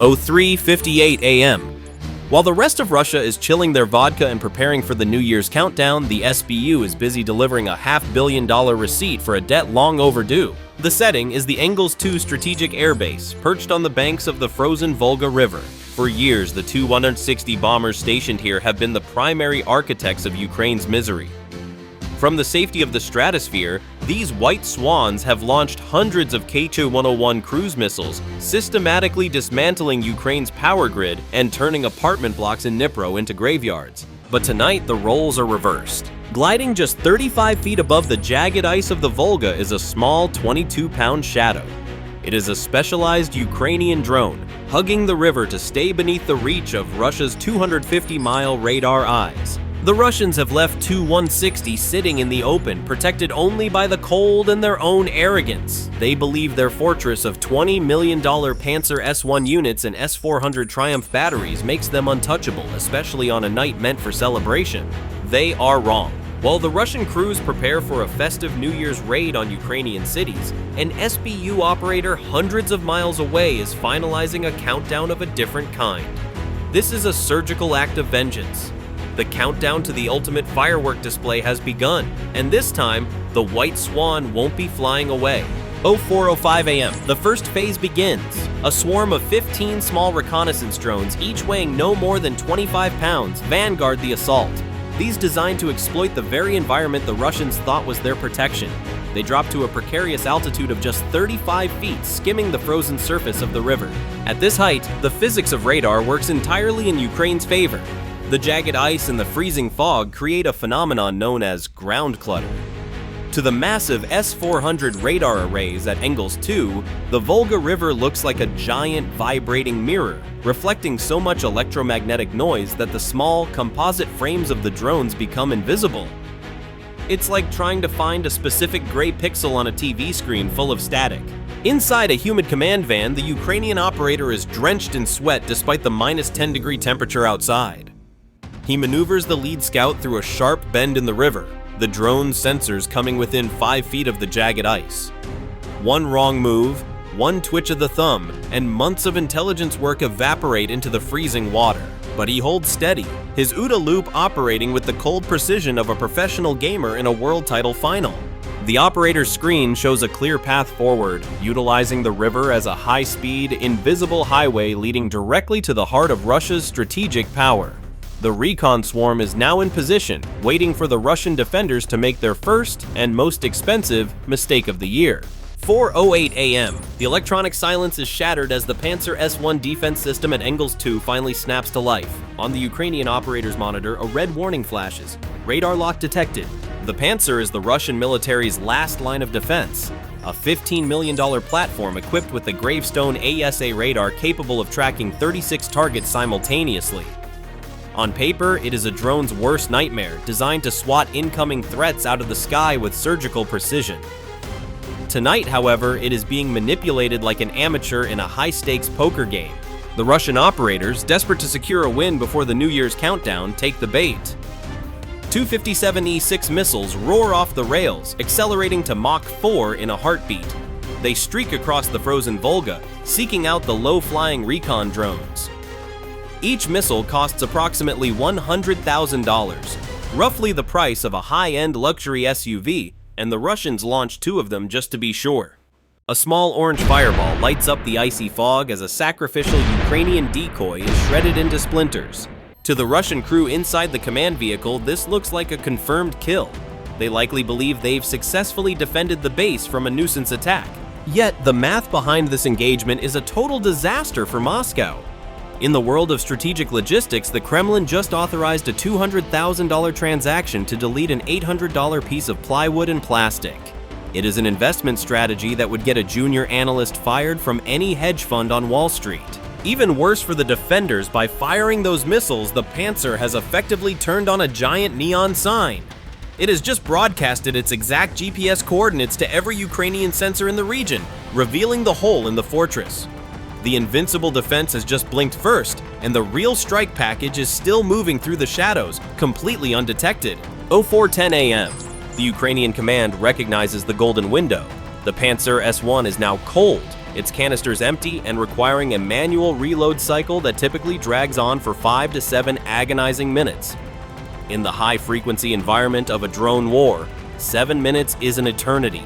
03:58 a.m. While the rest of Russia is chilling their vodka and preparing for the New Year's countdown, the SBU is busy delivering a $500 million receipt for a debt long overdue. The setting is the Engels II strategic airbase, perched on the banks of the frozen Volga River. For years, the Tu-160 bombers stationed here have been the primary architects of Ukraine's misery. From the safety of the stratosphere, these white swans have launched hundreds of Tu-101 cruise missiles, systematically dismantling Ukraine's power grid and turning apartment blocks in Dnipro into graveyards. But tonight, the roles are reversed. Gliding just 35 feet above the jagged ice of the Volga is a small 22-pound shadow. It is a specialized Ukrainian drone, hugging the river to stay beneath the reach of Russia's 250-mile radar eyes. The Russians have left Tu-160 sitting in the open, protected only by the cold and their own arrogance. They believe their fortress of $20 million Pantsir S-100 units and S-400 Triumph batteries makes them untouchable, especially on a night meant for celebration. They are wrong. While the Russian crews prepare for a festive New Year's raid on Ukrainian cities, an SBU operator hundreds of miles away is finalizing a countdown of a different kind. This is a surgical act of vengeance. The countdown to the ultimate firework display has begun, and this time, the white swan won't be flying away. 04:05 a.m., the first phase begins. A swarm of 15 small reconnaissance drones, each weighing no more than 25 pounds, vanguard the assault. These designed to exploit the very environment the Russians thought was their protection. They drop to a precarious altitude of just 35 feet, skimming the frozen surface of the river. At this height, the physics of radar works entirely in Ukraine's favor. The jagged ice and the freezing fog create a phenomenon known as ground clutter. To the massive S-400 radar arrays at Engels II, the Volga River looks like a giant vibrating mirror, reflecting so much electromagnetic noise that the small, composite frames of the drones become invisible. It's like trying to find a specific gray pixel on a TV screen full of static. Inside a humid command van, the Ukrainian operator is drenched in sweat despite the -10-degree temperature outside. He maneuvers the lead scout through a sharp bend in the river, the drone's sensors coming within 5 feet of the jagged ice. One wrong move, one twitch of the thumb, and months of intelligence work evaporate into the freezing water. But he holds steady, his OODA loop operating with the cold precision of a professional gamer in a world title final. The operator's screen shows a clear path forward, utilizing the river as a high-speed, invisible highway leading directly to the heart of Russia's strategic power. The Recon swarm is now in position, waiting for the Russian defenders to make their first and most expensive mistake of the year. 04:08 a.m. The electronic silence is shattered as the Pantsir S-100 defense system at Engels II finally snaps to life. On the Ukrainian operator's monitor, a red warning flashes. Radar lock detected. The Pantsir is the Russian military's last line of defense. A $15 million platform equipped with the Gravestone ASA radar capable of tracking 36 targets simultaneously. On paper, it is a drone's worst nightmare, designed to swat incoming threats out of the sky with surgical precision. Tonight, however, it is being manipulated like an amateur in a high-stakes poker game. The Russian operators, desperate to secure a win before the New Year's countdown, take the bait. Tu-160 missiles roar off the rails, accelerating to Mach 4 in a heartbeat. They streak across the frozen Volga, seeking out the low-flying Recon drones. Each missile costs approximately $100,000, roughly the price of a high-end luxury SUV, and the Russians launch 2 of them just to be sure. A small orange fireball lights up the icy fog as a sacrificial Ukrainian decoy is shredded into splinters. To the Russian crew inside the command vehicle, this looks like a confirmed kill. They likely believe they've successfully defended the base from a nuisance attack. Yet, the math behind this engagement is a total disaster for Moscow. In the world of strategic logistics, the Kremlin just authorized a $200,000 transaction to delete an $800 piece of plywood and plastic. It is an investment strategy that would get a junior analyst fired from any hedge fund on Wall Street. Even worse for the defenders, by firing those missiles, the Pantsir has effectively turned on a giant neon sign. It has just broadcasted its exact GPS coordinates to every Ukrainian sensor in the region, revealing the hole in the fortress. The invincible defense has just blinked first, and the real strike package is still moving through the shadows, completely undetected. 04:10 a.m. The Ukrainian command recognizes the golden window. The Pantsir S-100 is now cold, its canisters empty and requiring a manual reload cycle that typically drags on for 5 to 7 agonizing minutes. In the high-frequency environment of a drone war, 7 minutes is an eternity.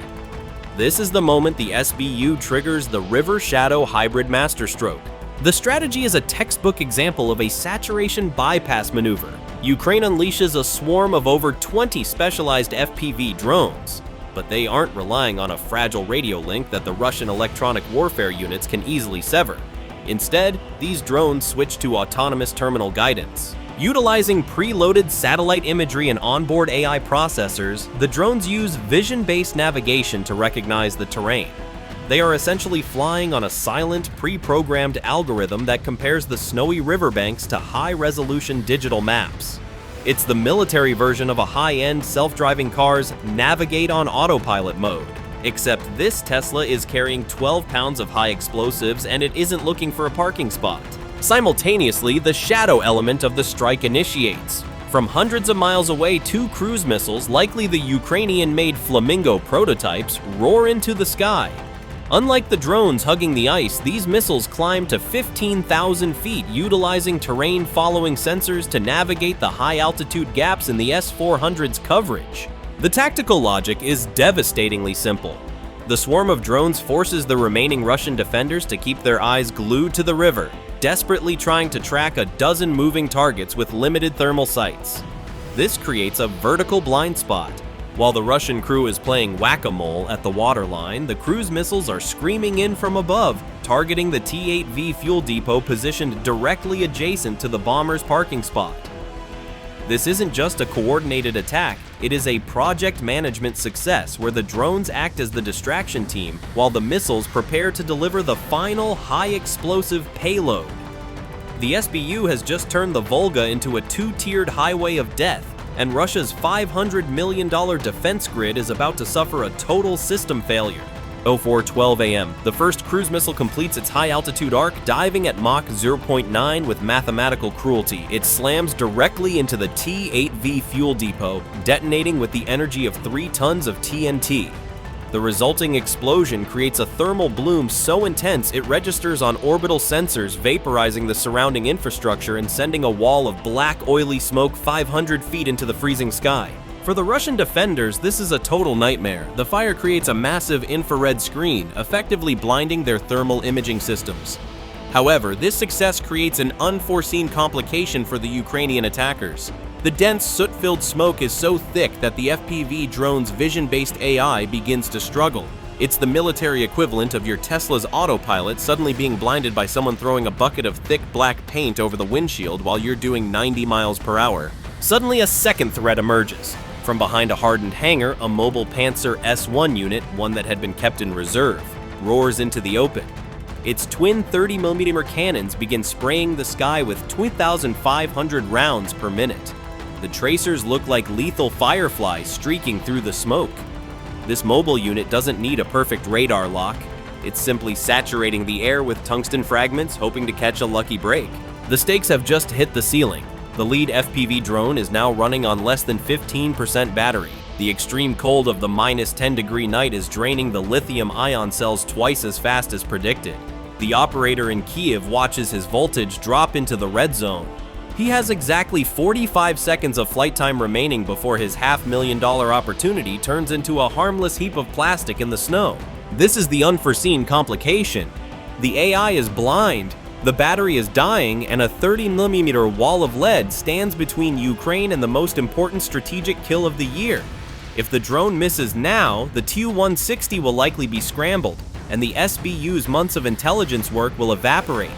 This is the moment the SBU triggers the River Shadow Hybrid Masterstroke. The strategy is a textbook example of a saturation bypass maneuver. Ukraine unleashes a swarm of over 20 specialized FPV drones, but they aren't relying on a fragile radio link that the Russian electronic warfare units can easily sever. Instead, these drones switch to autonomous terminal guidance. Utilizing preloaded satellite imagery and onboard AI processors, the drones use vision-based navigation to recognize the terrain. They are essentially flying on a silent, pre-programmed algorithm that compares the snowy riverbanks to high-resolution digital maps. It's the military version of a high-end self-driving car's navigate on autopilot mode. Except this Tesla is carrying 12 pounds of high explosives and it isn't looking for a parking spot. Simultaneously, the shadow element of the strike initiates. From hundreds of miles away, 2 cruise missiles, likely the Ukrainian-made Flamingo prototypes, roar into the sky. Unlike the drones hugging the ice, these missiles climb to 15,000 feet, utilizing terrain-following sensors to navigate the high-altitude gaps in the S-400's coverage. The tactical logic is devastatingly simple. The swarm of drones forces the remaining Russian defenders to keep their eyes glued to the river, desperately trying to track a dozen moving targets with limited thermal sights. This creates a vertical blind spot. While the Russian crew is playing whack-a-mole at the waterline, the cruise missiles are screaming in from above, targeting the T-8V fuel depot positioned directly adjacent to the bomber's parking spot. This isn't just a coordinated attack, it is a project management success where the drones act as the distraction team while the missiles prepare to deliver the final high-explosive payload. The SBU has just turned the Volga into a 2-tiered highway of death, and Russia's $500 million defense grid is about to suffer a total system failure. 04:12 a.m., the first cruise missile completes its high-altitude arc, diving at Mach 0.9 with mathematical cruelty. It slams directly into the T-8V fuel depot, detonating with the energy of 3 tons of TNT. The resulting explosion creates a thermal bloom so intense it registers on orbital sensors, vaporizing the surrounding infrastructure and sending a wall of black, oily smoke 500 feet into the freezing sky. For the Russian defenders, this is a total nightmare. The fire creates a massive infrared screen, effectively blinding their thermal imaging systems. However, this success creates an unforeseen complication for the Ukrainian attackers. The dense, soot-filled smoke is so thick that the FPV drone's vision-based AI begins to struggle. It's the military equivalent of your Tesla's autopilot suddenly being blinded by someone throwing a bucket of thick black paint over the windshield while you're doing 90 miles per hour. Suddenly, a second threat emerges. From behind a hardened hangar, a mobile Pantsir S-100 unit, one that had been kept in reserve, roars into the open. Its twin 30mm cannons begin spraying the sky with 2,500 rounds per minute. The tracers look like lethal fireflies streaking through the smoke. This mobile unit doesn't need a perfect radar lock. It's simply saturating the air with tungsten fragments, hoping to catch a lucky break. The stakes have just hit the ceiling. The lead FPV drone is now running on less than 15% battery. The extreme cold of the -10-degree night is draining the lithium-ion cells twice as fast as predicted. The operator in Kiev watches his voltage drop into the red zone. He has exactly 45 seconds of flight time remaining before his $500,000 opportunity turns into a harmless heap of plastic in the snow. This is the unforeseen complication. The AI is blind, the battery is dying, and a 30mm wall of lead stands between Ukraine and the most important strategic kill of the year. If the drone misses now, the Tu-160 will likely be scrambled, and the SBU's months of intelligence work will evaporate.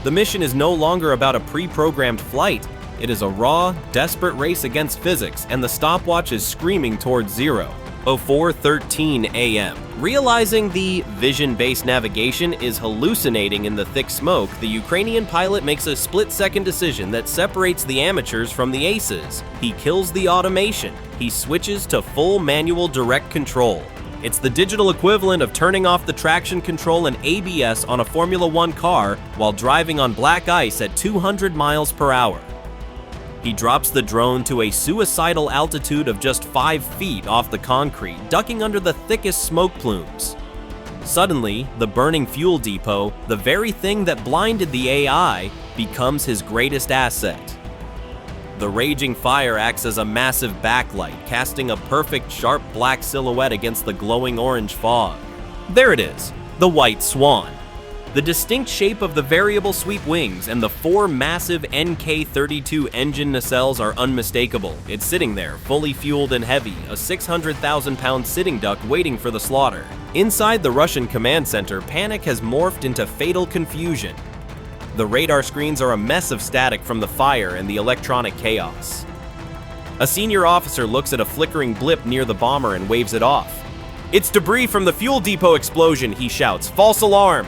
The mission is no longer about a pre-programmed flight. It is a raw, desperate race against physics, and the stopwatch is screaming towards zero. 04:13 a.m. Realizing the vision-based navigation is hallucinating in the thick smoke, the Ukrainian pilot makes a split-second decision that separates the amateurs from the aces. He kills the automation. He switches to full manual direct control. It's the digital equivalent of turning off the traction control and ABS on a Formula One car while driving on black ice at 200 miles per hour. He drops the drone to a suicidal altitude of just 5 feet off the concrete, ducking under the thickest smoke plumes. Suddenly, the burning fuel depot, the very thing that blinded the AI, becomes his greatest asset. The raging fire acts as a massive backlight, casting a perfect sharp black silhouette against the glowing orange fog. There it is, the White Swan. The distinct shape of the variable sweep wings and the 4 massive NK-32 engine nacelles are unmistakable. It's sitting there, fully fueled and heavy, a 600,000-pound sitting duck waiting for the slaughter. Inside the Russian command center, panic has morphed into fatal confusion. The radar screens are a mess of static from the fire and the electronic chaos. A senior officer looks at a flickering blip near the bomber and waves it off. "It's debris from the fuel depot explosion," he shouts. "False alarm!"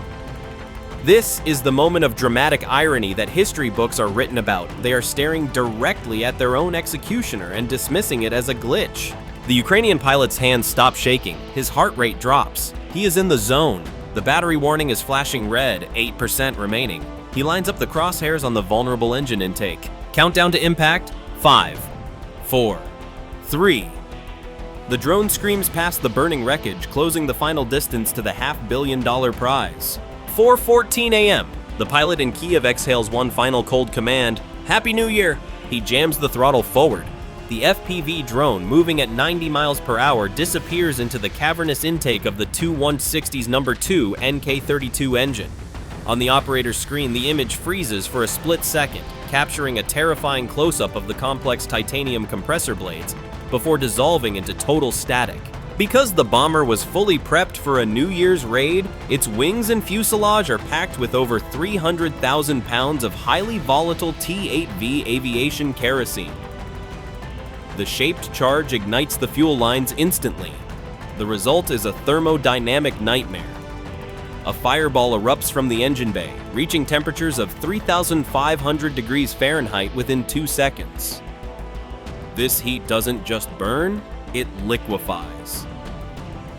This is the moment of dramatic irony that history books are written about. They are staring directly at their own executioner and dismissing it as a glitch. The Ukrainian pilot's hands stop shaking. His heart rate drops. He is in the zone. The battery warning is flashing red, 8% remaining. He lines up the crosshairs on the vulnerable engine intake. Countdown to impact, 5, 4, 3. The drone screams past the burning wreckage, closing the final distance to the $500 million prize. 4:14 a.m. The pilot in Kiev exhales one final cold command, "Happy New Year!" He jams the throttle forward. The FPV drone, moving at 90 miles per hour, disappears into the cavernous intake of the Tu-160's number 2 NK-32 engine. On the operator's screen, the image freezes for a split second, capturing a terrifying close-up of the complex titanium compressor blades before dissolving into total static. Because the bomber was fully prepped for a New Year's raid, its wings and fuselage are packed with over 300,000 pounds of highly volatile T-8V aviation kerosene. The shaped charge ignites the fuel lines instantly. The result is a thermodynamic nightmare. A fireball erupts from the engine bay, reaching temperatures of 3,500 degrees Fahrenheit within 2 seconds. This heat doesn't just burn, it liquefies.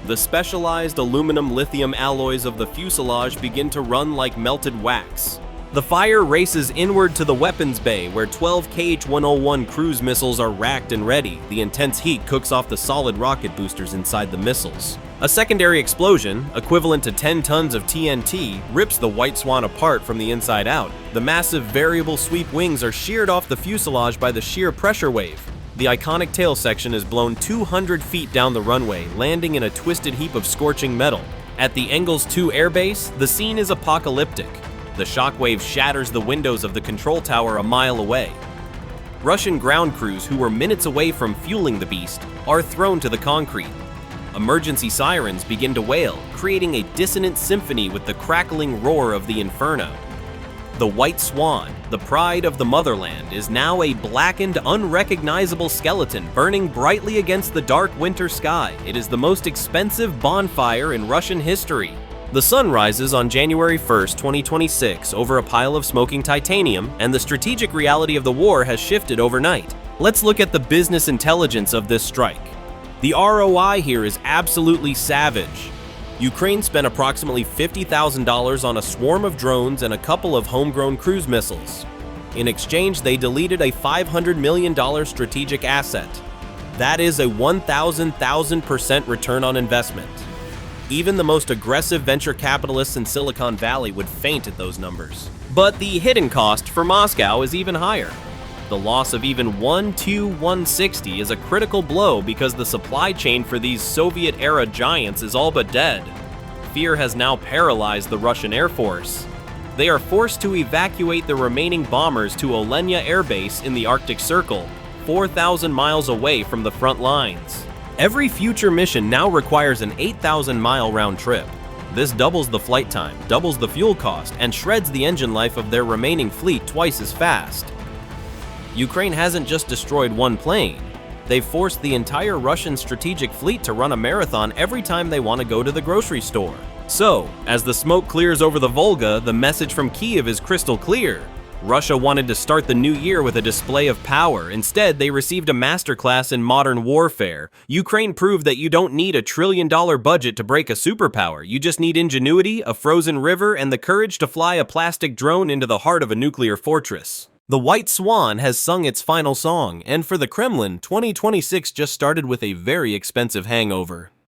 The specialized aluminum-lithium alloys of the fuselage begin to run like melted wax. The fire races inward to the weapons bay, where 12 KH-101 cruise missiles are racked and ready. The intense heat cooks off the solid rocket boosters inside the missiles. A secondary explosion, equivalent to 10 tons of TNT, rips the White Swan apart from the inside out. The massive variable sweep wings are sheared off the fuselage by the sheer pressure wave. The iconic tail section is blown 200 feet down the runway, landing in a twisted heap of scorching metal. At the Engels 2 airbase, the scene is apocalyptic. The shockwave shatters the windows of the control tower a mile away. Russian ground crews who were minutes away from fueling the beast are thrown to the concrete. Emergency sirens begin to wail, creating a dissonant symphony with the crackling roar of the inferno. The White Swan, the pride of the motherland, is now a blackened, unrecognizable skeleton burning brightly against the dark winter sky. It is the most expensive bonfire in Russian history. The sun rises on January 1st, 2026 over a pile of smoking titanium, and the strategic reality of the war has shifted overnight. Let's look at the business intelligence of this strike. The ROI here is absolutely savage. Ukraine spent approximately $50,000 on a swarm of drones and a couple of homegrown cruise missiles. In exchange, they deleted a $500 million strategic asset. That is a 1,000% return on investment. Even the most aggressive venture capitalists in Silicon Valley would faint at those numbers. But the hidden cost for Moscow is even higher. The loss of even one Tu-160 is a critical blow because the supply chain for these Soviet-era giants is all but dead. Fear has now paralyzed the Russian Air Force. They are forced to evacuate the remaining bombers to Olenya Air Base in the Arctic Circle, 4,000 miles away from the front lines. Every future mission now requires an 8,000-mile round trip. This doubles the flight time, doubles the fuel cost, and shreds the engine life of their remaining fleet twice as fast. Ukraine hasn't just destroyed one plane. They've forced the entire Russian strategic fleet to run a marathon every time they want to go to the grocery store. So, as the smoke clears over the Volga, the message from Kiev is crystal clear. Russia wanted to start the new year with a display of power. Instead, they received a masterclass in modern warfare. Ukraine proved that you don't need a trillion-dollar budget to break a superpower. You just need ingenuity, a frozen river, and the courage to fly a plastic drone into the heart of a nuclear fortress. The White Swan has sung its final song, and for the Kremlin, 2026 just started with a very expensive hangover.